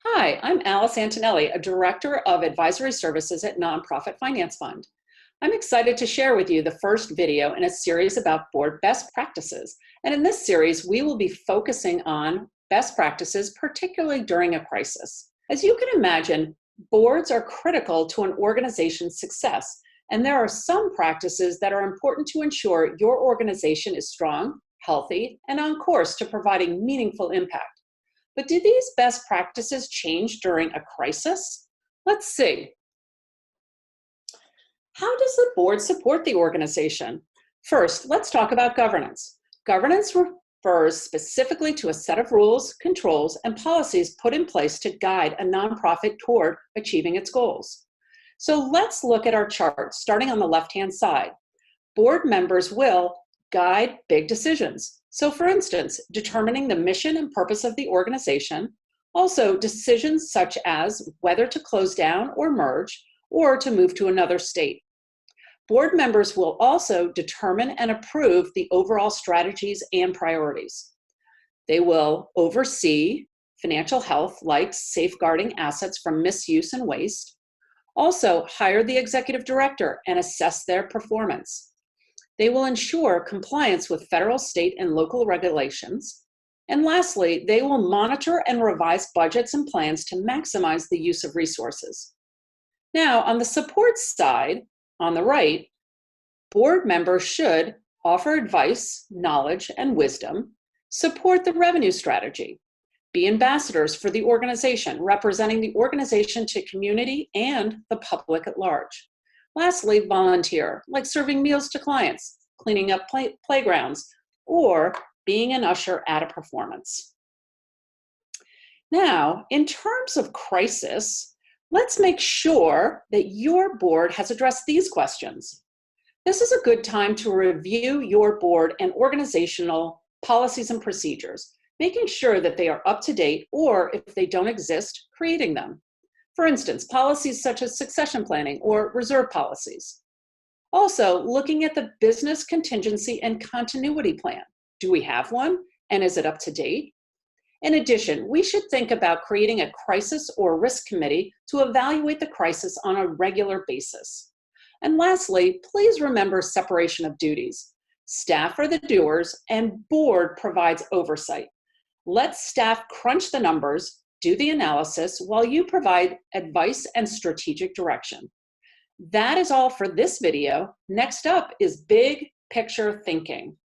Hi, I'm Alice Antonelli, a Director of Advisory Services at Nonprofit Finance Fund. I'm excited to share with you the first video in a series about board best practices. And in this series, we will be focusing on best practices, particularly during a crisis. As you can imagine, boards are critical to an organization's success, and there are some practices that are important to ensure your organization is strong, healthy, and on course to providing meaningful impact. But do these best practices change during a crisis? Let's see. How does the board support the organization? First, let's talk about governance. Governance refers specifically to a set of rules, controls, and policies put in place to guide a nonprofit toward achieving its goals. So let's look at our chart, starting on the left-hand side. Board members will guide big decisions. So for instance, determining the mission and purpose of the organization, also decisions such as whether to close down or merge, or to move to another state. Board members will also determine and approve the overall strategies and priorities. They will oversee financial health, like safeguarding assets from misuse and waste, also hire the executive director and assess their performance. They will ensure compliance with federal, state, and local regulations. And lastly, they will monitor and revise budgets and plans to maximize the use of resources. Now, on the support side, on the right, board members should offer advice, knowledge, and wisdom, support the revenue strategy, be ambassadors for the organization, representing the organization to community and the public at large. Lastly, volunteer, like serving meals to clients, cleaning up playgrounds, or being an usher at a performance. Now, in terms of crisis, let's make sure that your board has addressed these questions. This is a good time to review your board and organizational policies and procedures, making sure that they are up to date, or if they don't exist, creating them. For instance, policies such as succession planning or reserve policies. Also, looking at the business contingency and continuity plan. Do we have one? And is it up to date? In addition, we should think about creating a crisis or risk committee to evaluate the crisis on a regular basis. And lastly, please remember separation of duties. Staff are the doers and board provides oversight. Let staff crunch the numbers, do the analysis, while you provide advice and strategic direction. That is all for this video. Next up is big picture thinking.